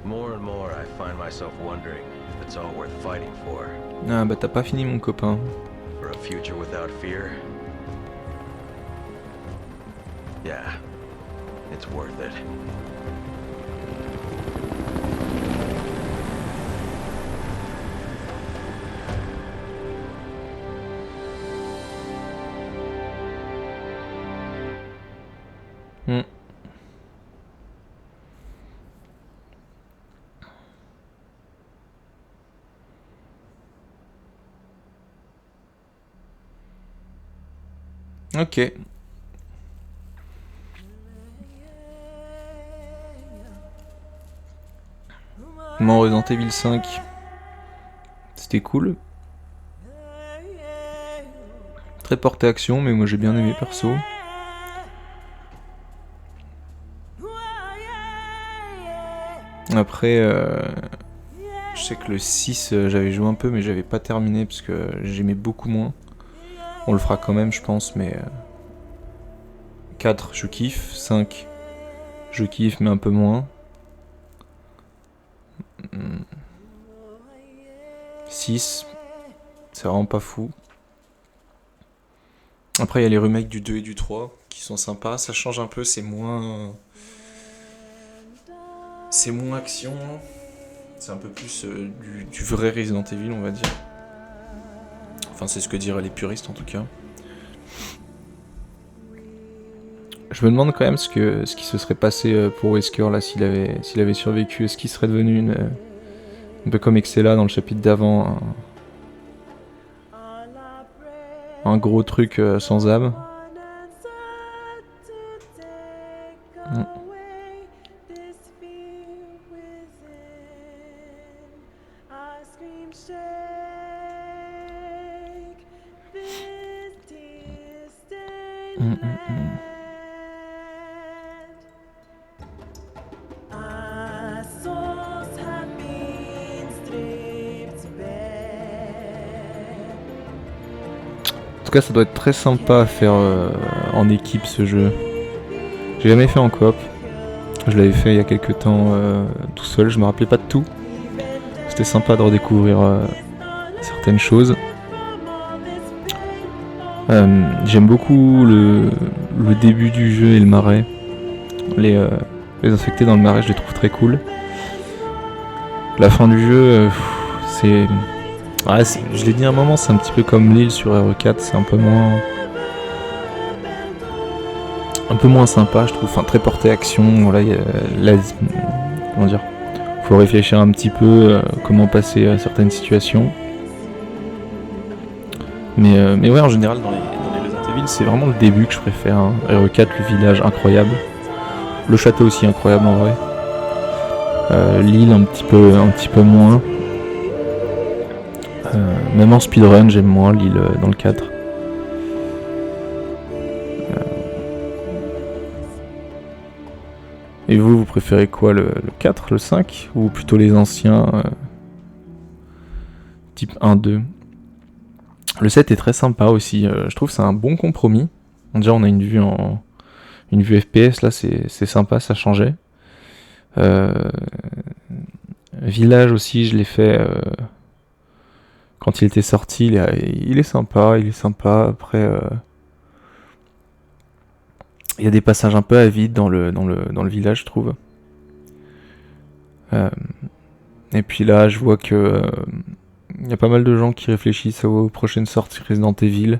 More and more, I find myself wondering if it's all worth fighting for. Ah bah t'as pas fini mon copain. For a future without fear? Yeah, it's worth it. Ok. Mon Resident Evil 5, c'était cool. Très porté action, mais moi j'ai bien aimé perso. Après, je sais que le 6, j'avais joué un peu, mais j'avais pas terminé parce que j'aimais beaucoup moins. On le fera quand même, je pense, mais 4, je kiffe. 5, je kiffe, mais un peu moins. 6, c'est vraiment pas fou. Après, il y a les remakes du 2 et du 3 qui sont sympas. Ça change un peu, c'est moins action. C'est un peu plus du vrai Resident Evil, on va dire. Enfin, c'est ce que diraient les puristes en tout cas. Je me demande quand même ce qui se serait passé pour Wesker là s'il avait survécu. Est-ce qu'il serait devenu un peu comme Excella dans le chapitre d'avant, un gros truc sans âme. En tout cas, ça doit être très sympa à faire en équipe ce jeu. J'ai jamais fait en coop. Je l'avais fait il y a quelques temps tout seul, je me rappelais pas de tout. C'était sympa de redécouvrir certaines choses. J'aime beaucoup le début du jeu et le marais. Les infectés dans le marais, je les trouve très cool. La fin du jeu, c'est... Ouais, je l'ai dit à un moment, c'est un petit peu comme l'île sur RE4, c'est un peu moins sympa, je trouve, enfin très porté action. Voilà, comment dire, faut réfléchir un petit peu comment passer à certaines situations. Mais ouais, en général dans les Resident Evil, c'est vraiment le début que je préfère. Hein. RE4, le village incroyable, le château aussi incroyable en vrai. L'île un petit peu moins. Même en speedrun, j'aime moins l'île dans le 4. Et vous préférez quoi, le 4, le 5 ou plutôt les anciens type 1, 2? Le 7 est très sympa aussi, je trouve que c'est un bon compromis. Déjà on a une vue FPS, là c'est sympa, ça changeait. Village aussi, je l'ai fait quand il était sorti, il est sympa. Après Il y a des passages un peu à vide dans le village, je trouve. Et puis là, je vois que il y a pas mal de gens qui réfléchissent aux prochaines sorties Resident Evil.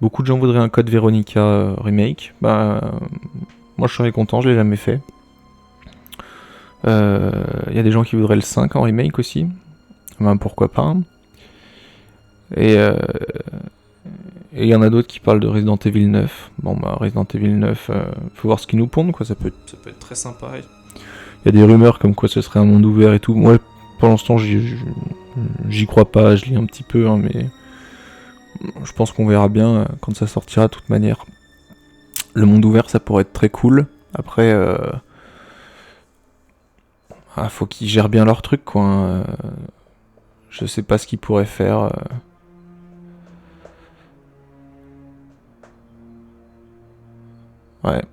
Beaucoup de gens voudraient un Code Veronica remake. Moi je serais content, je l'ai jamais fait. Il y a des gens qui voudraient le 5 en remake aussi. Pourquoi pas. Hein. Et il y en a d'autres qui parlent de Resident Evil 9. Resident Evil 9, faut voir ce qu'ils nous pondent, quoi. Ça peut être très sympa. Il y a des rumeurs comme quoi ce serait un monde ouvert et tout. Moi, pour l'instant, j'y crois pas. Je lis un petit peu, hein, mais je pense qu'on verra bien quand ça sortira. De toute manière, le monde ouvert, ça pourrait être très cool. Après, faut qu'ils gèrent bien leur truc, quoi. Hein. Je sais pas ce qu'ils pourraient faire. Ouais.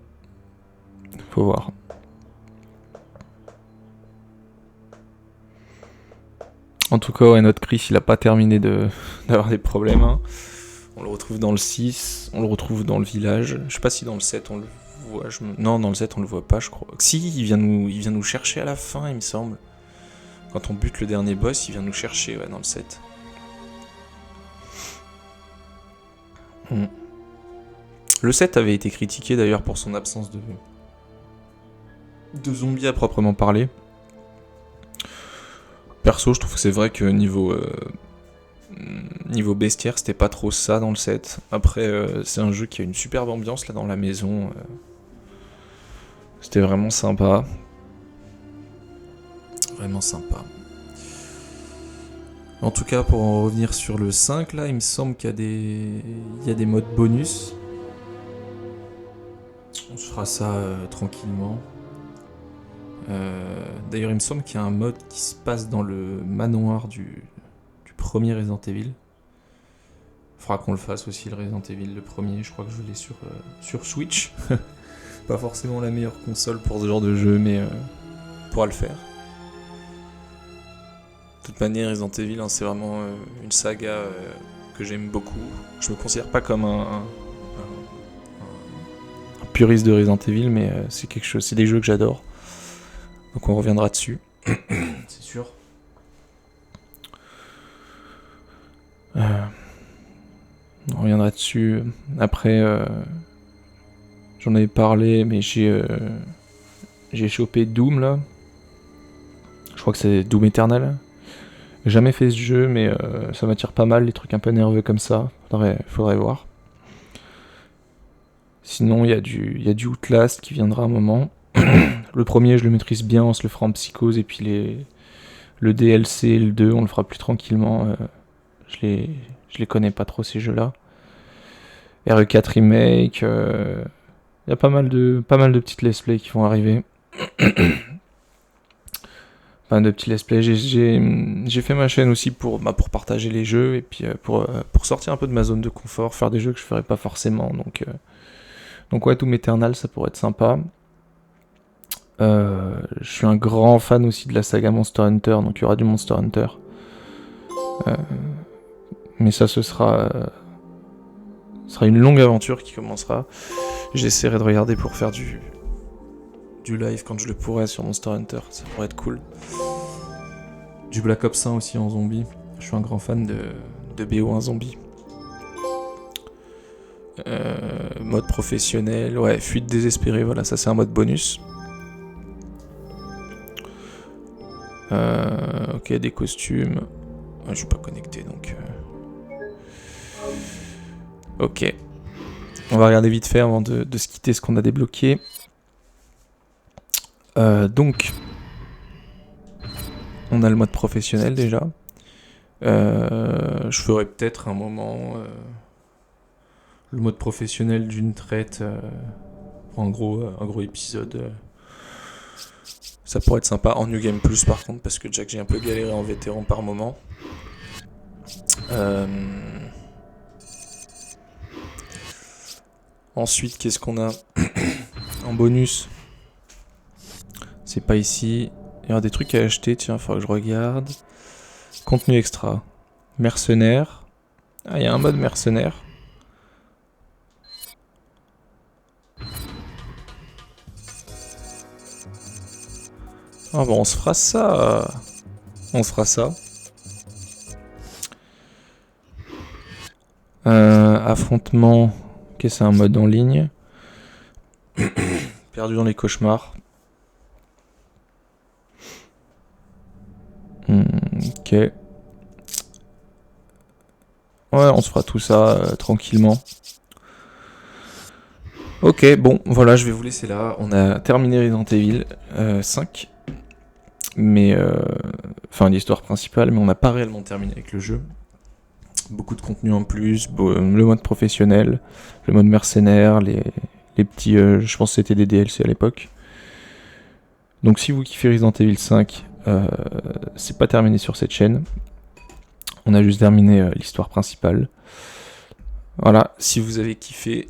Faut voir. En tout cas, ouais, notre Chris, il a pas terminé d'avoir des problèmes. Hein. On le retrouve dans le 6, on le retrouve dans le village. Je sais pas si dans le 7 on le voit. Non, dans le 7 on le voit pas, je crois. Si, il vient nous chercher à la fin, il me semble. Quand on bute le dernier boss, il vient nous chercher, ouais, dans le 7. Le 7 avait été critiqué d'ailleurs pour son absence de zombies à proprement parler. Perso, je trouve que c'est vrai que niveau bestiaire, c'était pas trop ça dans le 7. Après, c'est un jeu qui a une superbe ambiance là dans la maison. C'était vraiment sympa. Vraiment sympa. En tout cas, pour en revenir sur le 5, là, il me semble qu'il y a des modes bonus. On se fera ça tranquillement. D'ailleurs, il me semble qu'il y a un mode qui se passe dans le manoir du premier Resident Evil. Faudra qu'on le fasse aussi, le Resident Evil, le premier. Je crois que je l'ai sur Switch. Pas forcément la meilleure console pour ce genre de jeu, mais on pourra le faire. De toute manière, Resident Evil, hein, c'est vraiment une saga que j'aime beaucoup. Je me considère pas comme un puriste de Resident Evil, mais c'est des jeux que j'adore. Donc on reviendra dessus, c'est sûr. On reviendra dessus. Après, j'en avais parlé, mais j'ai chopé Doom là. Je crois que c'est Doom Eternal. J'ai jamais fait ce jeu, mais ça m'attire pas mal, les trucs un peu nerveux comme ça. Faudrait voir. Sinon, il y a du Outlast qui viendra un moment. Le premier, je le maîtrise bien, on se le fera en psychose, et puis le DLC, le 2, on le fera plus tranquillement. Je les connais pas trop, ces jeux-là. RE4 Remake, il y a pas mal de petites let's play qui vont arriver. Pas mal de petits let's play. J'ai fait ma chaîne aussi pour partager les jeux, et puis pour sortir un peu de ma zone de confort, faire des jeux que je ferais pas forcément. Donc ouais, Doom Eternal, ça pourrait être sympa. Je suis un grand fan aussi de la saga Monster Hunter, donc il y aura du Monster Hunter. Mais ça, ce sera une longue aventure qui commencera. J'essaierai de regarder pour faire du live quand je le pourrai sur Monster Hunter, ça pourrait être cool. Du Black Ops 1 aussi en zombie. Je suis un grand fan de BO1 zombie. Mode professionnel, ouais, fuite désespérée, voilà, ça c'est un mode bonus. Ok, des costumes. Je suis pas connecté donc. Ok. On va regarder vite fait avant de se quitter ce qu'on a débloqué. Donc. On a le mode professionnel déjà. Je ferai peut-être un moment le mode professionnel d'une traite pour un gros épisode. Ça pourrait être sympa en New Game Plus par contre, parce que Jack, j'ai un peu galéré en vétéran par moment. Ensuite, qu'est-ce qu'on a en bonus? C'est pas ici. Il y a des trucs à acheter, tiens, il faudra que je regarde. Contenu extra. Mercenaire. Ah, il y a un mode mercenaire. Ah bon, on se fera ça. On se fera ça. Affrontement. Ok, c'est un mode en ligne. Perdu dans les cauchemars. Ok. Ouais, on se fera tout ça tranquillement. Ok, bon, voilà, je vais vous laisser là. On a terminé Resident Evil 5. Mais... Enfin, l'histoire principale, mais on n'a pas réellement terminé avec le jeu. Beaucoup de contenu en plus, le mode professionnel, le mode mercenaire, les petits... je pense que c'était des DLC à l'époque. Donc si vous kiffez Resident Evil 5, c'est pas terminé sur cette chaîne. On a juste terminé l'histoire principale. Voilà, si vous avez kiffé,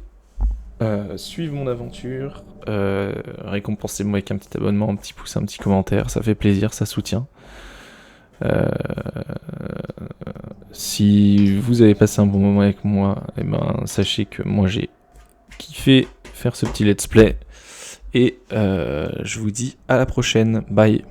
suivez mon aventure, récompensez-moi avec un petit abonnement, un petit pouce, un petit commentaire, ça fait plaisir, ça soutient. Si vous avez passé un bon moment avec moi, eh ben, sachez que moi j'ai kiffé faire ce petit let's play. Et je vous dis à la prochaine. Bye.